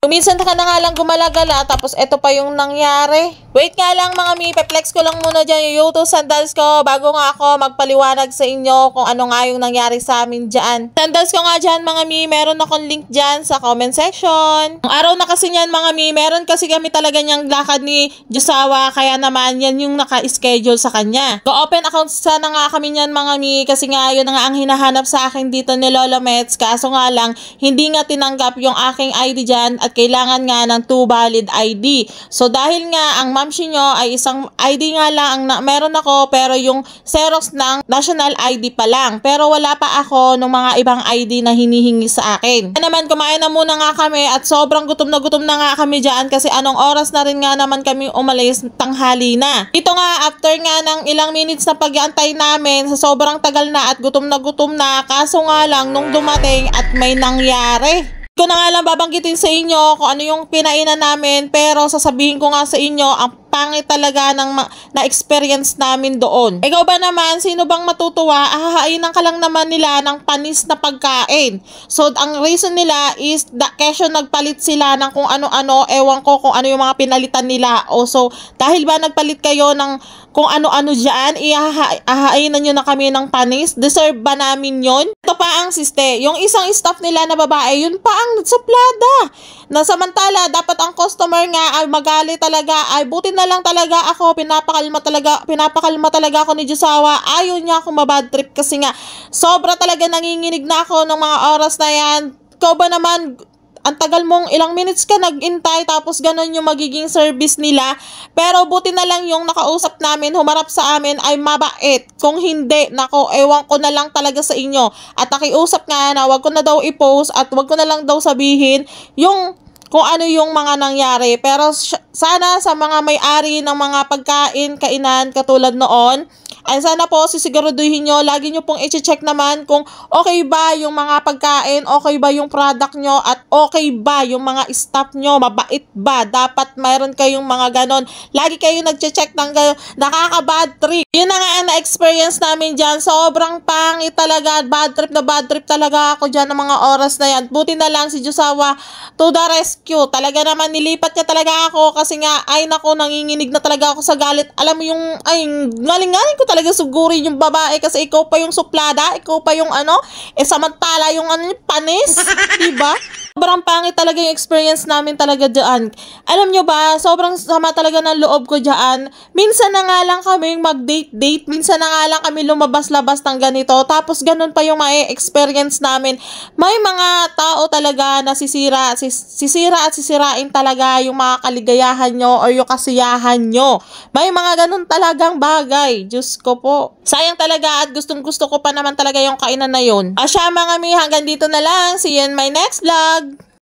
Kuminsan ka na nga lang gumalagala, tapos eto pa yung nangyari. Wait nga lang mga mi, pe-flex ko lang muna dyan yung YouTube sandals ko bago nga ako magpaliwanag sa inyo kung ano nga yung nangyari sa amin dyan. Sandals ko nga dyan mga mi, meron akong link dyan sa comment section. Ang araw na kasi niyan mga mi, meron kasi kami talaga niyang lakad ni Josawa, kaya naman yan yung naka-schedule sa kanya. Go-open account sana nga kami niyan mga mi, kasi nga yun nga ang hinahanap sa akin dito ni Lola Mets, kaso nga lang hindi nga tinanggap yung aking ID dyan at kailangan nga ng 2 valid ID. So dahil nga ang mamshi nyo ay isang ID nga lang ang meron ako, pero yung Xerox ng national ID pa lang. Pero wala pa ako ng mga ibang ID na hinihingi sa akin. Kaya naman kumain na muna nga kami at sobrang gutom na nga kami dyan kasi anong oras na rin nga naman kami umalis, tanghali na. Ito nga after nga ng ilang minutes na pag-aantay namin, sa sobrang tagal na at gutom na, kaso nga lang nung dumating at may nangyari. Ko na nga lang babanggitin sa inyo kung ano yung pinainan namin, pero sasabihin ko nga sa inyo ang pangit talaga ng na-experience namin doon. Ikaw ba naman, sino bang matutuwa? Ahahainan ka lang naman nila ng panis na pagkain. So ang reason nila is kesyo nagpalit sila ng kung ano-ano, ewan ko kung ano yung mga pinalitan nila. O so dahil ba nagpalit kayo ng kung ano-ano dyan, ahainan nyo na kami ng panis? Deserve ba namin yon? Ito pa ang siste, yung isang staff nila na babae, yun pa ang suplada. Na samantala, dapat ang customer nga ay magali talaga, ay buti na lang talaga ako, pinapakalma talaga ako ni Josawa. Ayaw niya akong mabad trip kasi nga, sobra talaga nanginginig na ako ng mga oras na yan. Ikaw ba naman, ang tagal mong ilang minutes ka nag-intay tapos ganun yung magiging service nila. Pero buti na lang yung nakausap namin, humarap sa amin ay mabait. Kung hindi, nako, ewan ko na lang talaga sa inyo. At nakiusap nga na wag ko na daw i-post at wag ko na lang daw sabihin yung kung ano yung mga nangyari. Pero sana sa mga may-ari ng mga pagkain, kainan katulad noon, ay sana po sisiguraduhin nyo, lagi nyo pong i-check naman kung okay ba yung mga pagkain, okay ba yung product nyo, at okay ba yung mga staff nyo, mabait ba. Dapat mayroon kayong mga ganon. Lagi kayong nag-check ng nakaka-bad trip. Yun na nga ang na-experience namin dyan. Sobrang pangit talaga. Bad trip talaga ako dyan ng mga oras na yan. Buti na lang si Josawa to the rescue. Talaga naman nilipat niya talaga ako kasi nga, ay nako, nanginginig na talaga ako sa galit. Alam mo yung, ay, galing-galing ko talaga sugurin yung babae kasi ikaw pa yung suplada, ikaw pa yung samantala yung panis, diba? Sobrang pangit talaga yung experience namin talaga dyan. Alam nyo ba, sobrang sama talaga ng loob ko dyan. Minsan na nga lang kami mag-date, minsan na nga lang kami lumabas-labas ng ganito, tapos ganun pa yung ma-experience namin. May mga tao talaga na sisira at sisirain talaga yung mga kaligayahan nyo o yung kasiyahan nyo. May mga ganun talagang bagay. Diyos ko po. Sayang talaga at gustong-gusto ko pa naman talaga yung kainan na yun. Asya mga mi, hanggang dito na lang. See you in my next vlog.